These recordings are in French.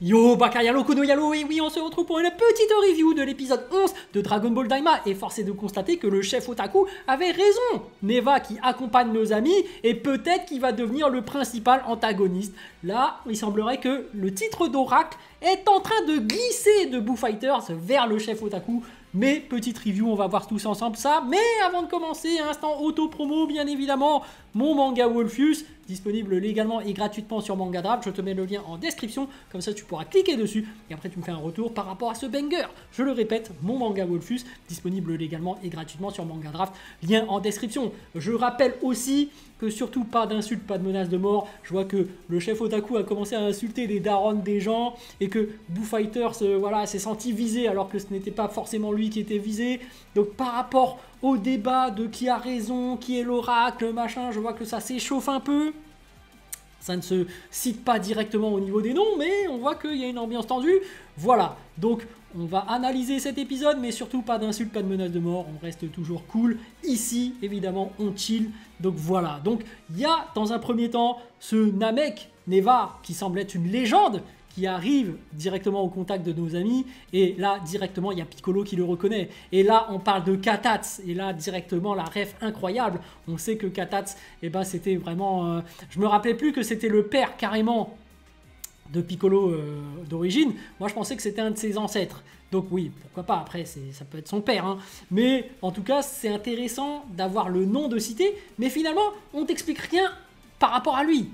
Yo, Bakayalo, Kuno Yalo, et oui, on se retrouve pour une petite review de l'épisode 11 de Dragon Ball Daima, et force est de constater que le chef Otaku avait raison. Neva qui accompagne nos amis, et peut-être qu'il va devenir le principal antagoniste. Là, il semblerait que le titre d'Oracle est en train de glisser de Boo Fighters vers le chef Otaku. Mais petite review, on va voir tous ensemble ça. Mais avant de commencer, instant auto-promo, bien évidemment, mon manga Wolfius, disponible légalement et gratuitement sur Manga Draft. Je te mets le lien en description, comme ça tu pourras cliquer dessus. Et après tu me fais un retour par rapport à ce banger. Je le répète, mon manga Wolfius, disponible légalement et gratuitement sur Manga Draft. Lien en description. Je rappelle aussi que surtout pas d'insultes, pas de menaces de mort. Je vois que le chef Otaku a commencé à insulter les darons des gens et que Boo Fighters voilà, s'est senti visé alors que ce n'était pas forcément lui qui était visé. Donc par rapport au débat de qui a raison, qui est l'oracle, machin, je vois que ça s'échauffe un peu. Ça ne se cite pas directement au niveau des noms, mais on voit qu'il y a une ambiance tendue. Voilà, donc on va analyser cet épisode, mais surtout pas d'insultes, pas de menaces de mort. On reste toujours cool. Ici, évidemment, on chill. Donc voilà, donc il y a dans un premier temps ce Namek, Neva, qui semble être une légende, qui arrive directement au contact de nos amis, et là directement il y a Piccolo qui le reconnaît, et là on parle de Katatz, et là directement la ref incroyable, on sait que Katatz, eh ben, c'était vraiment, je me rappelais plus que c'était le père carrément de Piccolo d'origine, moi je pensais que c'était un de ses ancêtres, donc oui, pourquoi pas, après ça peut être son père, hein. Mais en tout cas c'est intéressant d'avoir le nom de cité, mais finalement on t'explique rien par rapport à lui.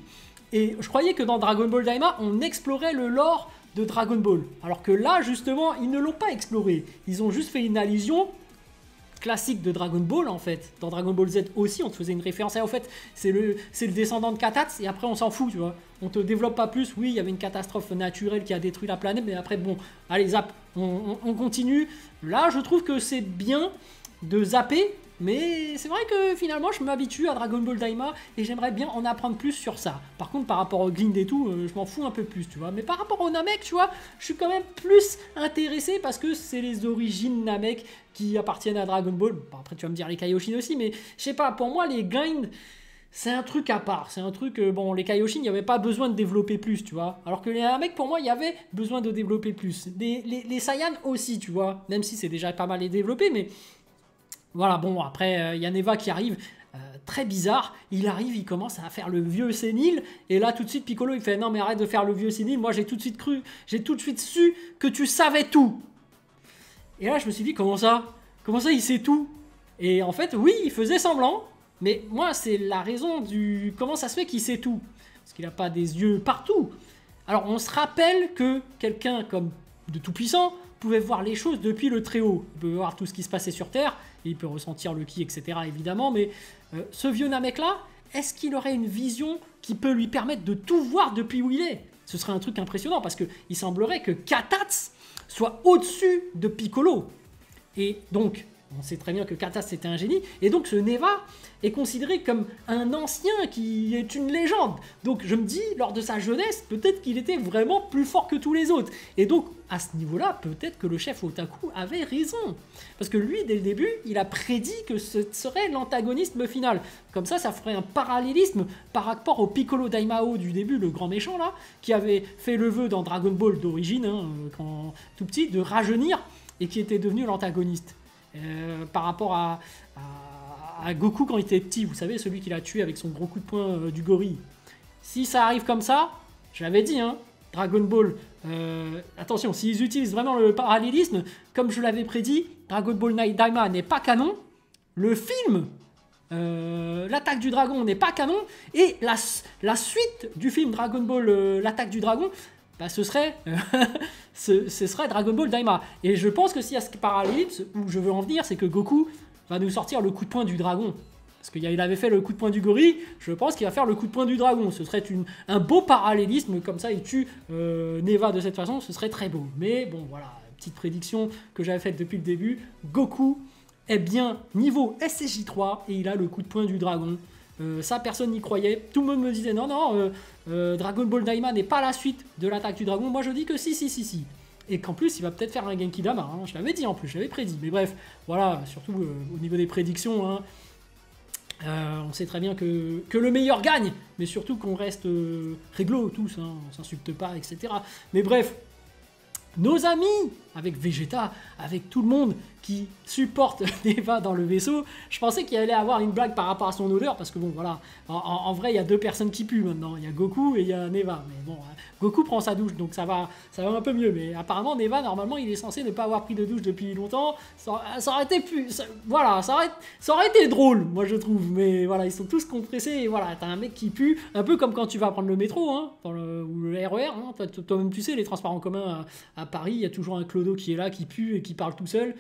Et je croyais que dans Dragon Ball Daima, on explorait le lore de Dragon Ball. Alors que là, justement, ils ne l'ont pas exploré. Ils ont juste fait une allusion classique de Dragon Ball, en fait. Dans Dragon Ball Z aussi, on te faisait une référence. Et en fait, c'est le descendant de Katatz, et après, on s'en fout, tu vois. On te développe pas plus. Oui, il y avait une catastrophe naturelle qui a détruit la planète, mais après, bon, allez, zap, on continue. Là, je trouve que c'est bien de zapper. Mais c'est vrai que finalement je m'habitue à Dragon Ball Daima et j'aimerais bien en apprendre plus sur ça. Par contre par rapport au Glind et tout, je m'en fous un peu plus, tu vois. Mais par rapport au Namek, tu vois, je suis quand même plus intéressé parce que c'est les origines Namek qui appartiennent à Dragon Ball. Bon, après tu vas me dire les Kaioshin aussi, mais je sais pas, pour moi les Glind, c'est un truc à part. C'est un truc, bon, les Kaioshin, il n'y avait pas besoin de développer plus, tu vois. Alors que les Namek, pour moi, il y avait besoin de développer plus. Les Saiyans aussi, tu vois. Même si c'est déjà pas mal développé, mais... Voilà, bon, après, il y a Neva qui arrive, très bizarre, il arrive, il commence à faire le vieux sénile, et là, tout de suite, Piccolo, il fait « Non, mais arrête de faire le vieux sénile, moi, j'ai tout de suite cru, j'ai tout de suite su que tu savais tout !» Et là, je me suis dit « Comment ça, il sait tout ?» Et en fait, oui, il faisait semblant, mais moi, c'est la raison du... Comment ça se fait qu'il sait tout? Parce qu'il n'a pas des yeux partout. Alors, on se rappelle que quelqu'un comme de Tout-Puissant pouvait voir les choses depuis le Très-Haut. Il peut voir tout ce qui se passait sur Terre, et il peut ressentir le ki, etc. évidemment, mais ce vieux Namek-là, est-ce qu'il aurait une vision qui peut lui permettre de tout voir depuis où il est? Ce serait un truc impressionnant, parce qu'il semblerait que Katatz soit au-dessus de Piccolo. Et donc, on sait très bien que Katatz c'était un génie, et donc ce Neva est considéré comme un ancien qui est une légende. Donc je me dis, lors de sa jeunesse, peut-être qu'il était vraiment plus fort que tous les autres. Et donc, à ce niveau-là, peut-être que le chef Otaku avait raison. Parce que lui, dès le début, il a prédit que ce serait l'antagonisme final. Comme ça ferait un parallélisme par rapport au Piccolo Daimao du début, le grand méchant là, qui avait fait le vœu dans Dragon Ball d'origine, hein, quand tout petit, de rajeunir, et qui était devenu l'antagoniste. Par rapport à Goku quand il était petit, vous savez, celui qu'il a tué avec son gros coup de poing du gorille. Si ça arrive comme ça, je l'avais dit, hein, Dragon Ball, attention, s'ils utilisent vraiment le parallélisme, comme je l'avais prédit, Dragon Ball Daima n'est pas canon, le film, l'attaque du dragon n'est pas canon, et la suite du film Dragon Ball, l'attaque du dragon, bah, ce serait Dragon Ball Daima. Et je pense que s'il y a ce parallélisme, où je veux en venir, c'est que Goku va nous sortir le coup de poing du dragon. Parce qu'il avait fait le coup de poing du gorille, je pense qu'il va faire le coup de poing du dragon. Ce serait un beau parallélisme, comme ça il tue Neva de cette façon, ce serait très beau. Mais bon, voilà, petite prédiction que j'avais faite depuis le début, Goku est bien niveau SSJ3 et il a le coup de poing du dragon. Ça, personne n'y croyait. Tout le monde me disait non, Dragon Ball Daima n'est pas la suite de l'attaque du dragon. Moi, je dis que si. Et qu'en plus, il va peut-être faire un Genki Dama. Hein. Je l'avais dit en plus, je l'avais prédit. Mais bref, voilà, surtout au niveau des prédictions. Hein. On sait très bien que le meilleur gagne, mais surtout qu'on reste réglo tous, hein, on s'insulte pas, etc. Mais bref, nos amis, avec Vegeta, avec tout le monde qui supporte Neva dans le vaisseau, je pensais qu'il allait avoir une blague par rapport à son odeur, parce que bon voilà, en vrai il y a 2 personnes qui puent maintenant, il y a Goku et il y a Neva, mais bon, Goku prend sa douche, donc ça va un peu mieux, mais apparemment Neva, normalement il est censé ne pas avoir pris de douche depuis longtemps, ça aurait été voilà, ça aurait été drôle, moi je trouve, mais voilà, ils sont tous compressés, et voilà, t'as un mec qui pue, un peu comme quand tu vas prendre le métro, hein, ou le RER, hein, toi-même tu sais, les transports en commun à Paris, il y a toujours un clodo qui est là, qui pue et qui parle tout seul.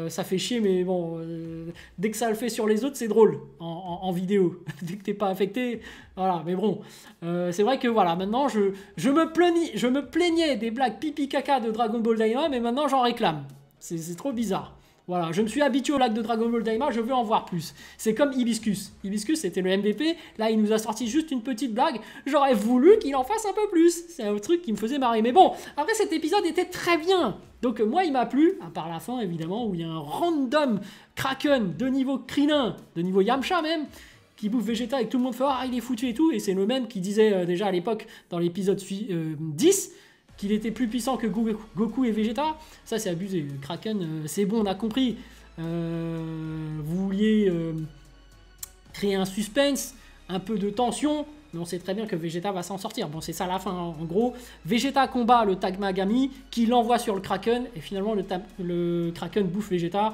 Ça fait chier, mais bon, dès que ça le fait sur les autres, c'est drôle en vidéo. Dès que t'es pas affecté, voilà. Mais bon, c'est vrai que voilà, maintenant je me plaignais des blagues pipi caca de Dragon Ball Daima, mais maintenant j'en réclame. C'est trop bizarre. Voilà, je me suis habitué aux blagues de Dragon Ball Daima, je veux en voir plus. C'est comme Hibiscus. Hibiscus, c'était le MVP. Là, il nous a sorti juste une petite blague. J'aurais voulu qu'il en fasse un peu plus. C'est un truc qui me faisait marrer. Mais bon, après, cet épisode était très bien. Donc, moi, il m'a plu, à part la fin, évidemment, où il y a un random Kraken de niveau Krillin, de niveau Yamcha même, qui bouffe Vegeta et que tout le monde fait « Ah, il est foutu et tout ». Et c'est le même qui disait déjà à l'époque, dans l'épisode 10, qu'il était plus puissant que Goku et Vegeta. Ça, c'est abusé. Kraken, c'est bon, on a compris. Vous vouliez créer un suspense, un peu de tension, mais on sait très bien que Vegeta va s'en sortir. Bon, c'est ça la fin, hein. En gros, Vegeta combat le Tamagami, qui l'envoie sur le Kraken, et finalement, le Kraken bouffe Vegeta.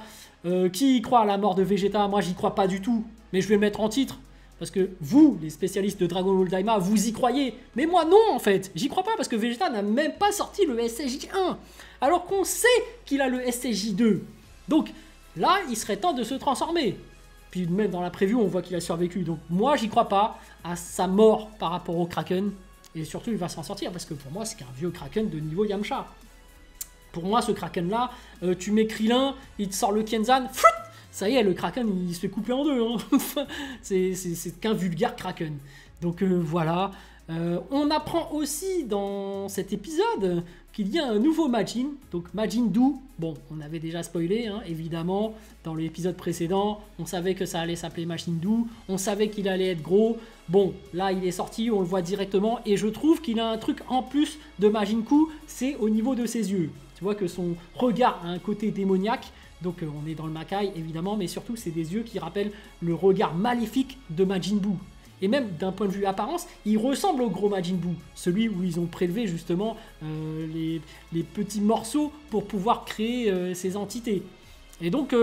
Qui y croit à la mort de Vegeta? Moi, j'y crois pas du tout, mais je vais le mettre en titre. Parce que vous, les spécialistes de Dragon Ball Daima, vous y croyez. Mais moi, non, en fait. J'y crois pas parce que Vegeta n'a même pas sorti le SSJ1. Alors qu'on sait qu'il a le SSJ2. Donc, là, il serait temps de se transformer. Puis même dans la preview, on voit qu'il a survécu. Donc, moi, j'y crois pas à sa mort par rapport au Kraken. Et surtout, il va s'en sortir. Parce que pour moi, c'est qu'un vieux Kraken de niveau Yamcha. Pour moi, ce Kraken-là, tu mets Krillin, il te sort le Tienzan, ça y est, le Kraken, il se fait couper en 2. Hein. C'est qu'un vulgaire Kraken. Donc voilà. On apprend aussi dans cet épisode qu'il y a un nouveau Majin. Donc Majin Buu. Bon, on avait déjà spoilé, hein, évidemment, dans l'épisode précédent. On savait que ça allait s'appeler Majin Buu. On savait qu'il allait être gros. Bon, là, il est sorti, on le voit directement. Et je trouve qu'il a un truc en plus de Majin Buu, c'est au niveau de ses yeux. Tu vois que son regard a un côté démoniaque. Donc on est dans le Makai évidemment, mais surtout c'est des yeux qui rappellent le regard maléfique de Majin Buu. Et même d'un point de vue apparence, il ressemble au gros Majin Buu, celui où ils ont prélevé justement les petits morceaux pour pouvoir créer ces entités. Et donc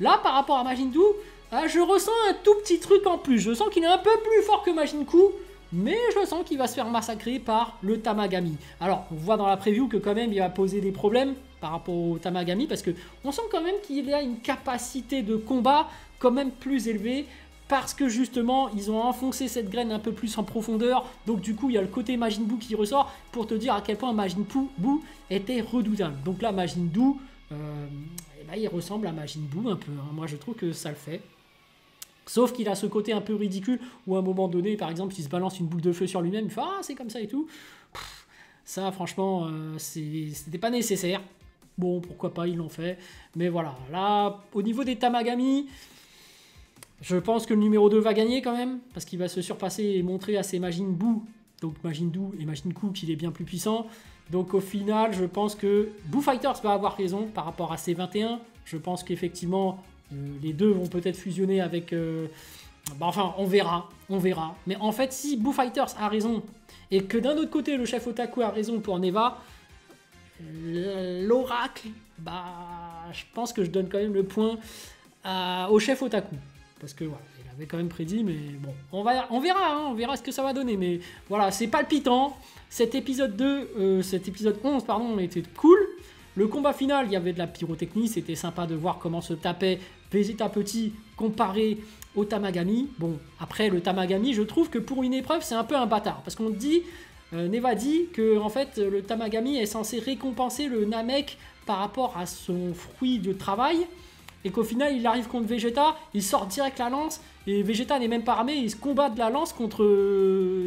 là, par rapport à Majin Buu, je ressens un tout petit truc en plus. Je sens qu'il est un peu plus fort que Majin Buu, mais je sens qu'il va se faire massacrer par le Tamagami. Alors, on voit dans la preview que quand même il va poser des problèmes par rapport au Tamagami, parce qu'on sent quand même qu'il a une capacité de combat quand même plus élevée, parce que justement, ils ont enfoncé cette graine un peu plus en profondeur, donc du coup, il y a le côté Majin Buu qui ressort, pour te dire à quel point Majin Buu était redoutable. Donc là, Majin Buu, il ressemble à Majin Buu un peu, hein. Moi je trouve que ça le fait. Sauf qu'il a ce côté un peu ridicule, où à un moment donné, par exemple, il se balance une boule de feu sur lui-même, il fait « Ah, c'est comme ça et tout ». Ça, franchement, c'était pas nécessaire. Bon, pourquoi pas, ils l'ont fait. Mais voilà, là, au niveau des Tamagami, je pense que le numéro 2 va gagner quand même, parce qu'il va se surpasser et montrer à ses Majin Buu, donc Majin Buu et Majin Buu, qu'il est bien plus puissant. Donc au final, je pense que Buu Fighters va avoir raison par rapport à C21. Je pense qu'effectivement, les deux vont peut-être fusionner avec... enfin, on verra. Mais en fait, si Buu Fighters a raison, et que d'un autre côté, le chef Otaku a raison pour Neva, l'oracle, je pense que je donne quand même le point au chef Otaku. Parce que voilà, il avait quand même prédit, mais bon, on verra, hein, on verra ce que ça va donner. Mais voilà, c'est palpitant. Cet épisode 11, pardon, était cool. Le combat final, il y avait de la pyrotechnie, c'était sympa de voir comment se tapait Vegeta petit comparé au Tamagami. Bon, après le Tamagami, je trouve que pour une épreuve, c'est un peu un bâtard. Parce qu'on dit, Neva dit que en fait, le Tamagami est censé récompenser le Namek par rapport à son fruit de travail. Et qu'au final, il arrive contre Vegeta, il sort direct la lance, et Vegeta n'est même pas armé, il se combat de la lance contre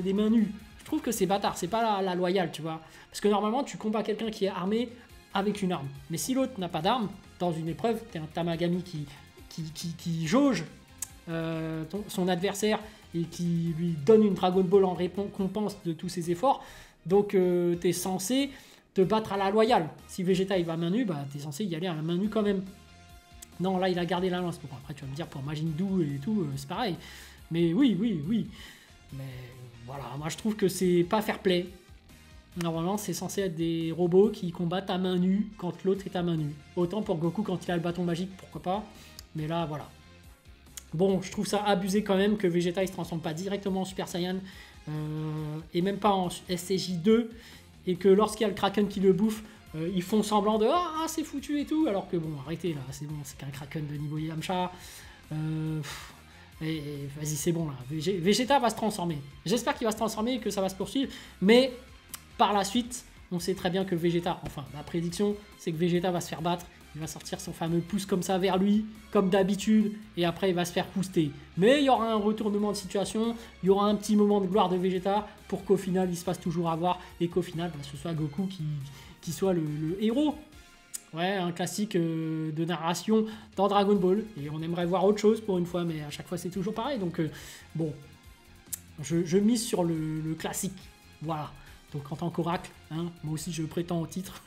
des mains nues. Je trouve que c'est bâtard, c'est pas la loyale, tu vois. Parce que normalement, tu combats quelqu'un qui est armé avec une arme. Mais si l'autre n'a pas d'arme, dans une épreuve, t'es un Tamagami qui jauge, son adversaire et qui lui donne une Dragon Ball en récompense de tous ses efforts. Donc tu es censé te battre à la loyale. Si Vegeta il va à main nue, bah, tu es censé y aller à la main nue quand même. Non, là il a gardé la lance. Bon, après tu vas me dire pour Majin Buu et tout, c'est pareil. Mais oui. Mais voilà, moi je trouve que c'est pas fair play. Normalement, c'est censé être des robots qui combattent à main nue quand l'autre est à main nue. Autant pour Goku quand il a le bâton magique, pourquoi pas. Mais là, voilà. Bon, je trouve ça abusé quand même que Vegeta il se transforme pas directement en Super Saiyan et même pas en SCJ2 et que lorsqu'il y a le Kraken qui le bouffe, ils font semblant de ah c'est foutu et tout, alors que bon, arrêtez là, c'est bon, c'est qu'un Kraken de niveau Yamcha. Et vas-y, c'est bon là. Vegeta va se transformer. J'espère qu'il va se transformer et que ça va se poursuivre, mais par la suite, on sait très bien que Vegeta, enfin ma prédiction, c'est que Vegeta va se faire battre. Il va sortir son fameux pouce comme ça vers lui, comme d'habitude, et après il va se faire booster. Mais il y aura un retournement de situation, il y aura un petit moment de gloire de Vegeta pour qu'au final il se fasse toujours avoir et qu'au final bah, ce soit Goku qui soit le héros. Ouais, un classique de narration dans Dragon Ball. Et on aimerait voir autre chose pour une fois, mais à chaque fois c'est toujours pareil. Donc bon, je mise sur le classique. Voilà. Donc en tant qu'oracle, hein, moi aussi je prétends au titre.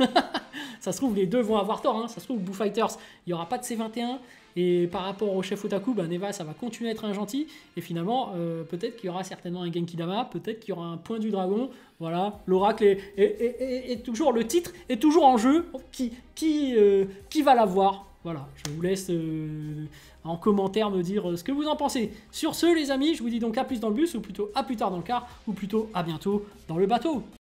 Ça se trouve les deux vont avoir tort, hein. Ça se trouve Boo Fighters, il n'y aura pas de C21. Et par rapport au chef Otaku, bah, Neva ça va continuer à être un gentil. Et finalement, peut-être qu'il y aura certainement un Genki Dama, peut-être qu'il y aura un point du dragon. Voilà, l'oracle est toujours, le titre est toujours en jeu. Qui va l'avoir? Voilà, je vous laisse en commentaire me dire ce que vous en pensez. Sur ce les amis, je vous dis donc à plus dans le bus, ou plutôt à plus tard dans le car, ou plutôt à bientôt dans le bateau.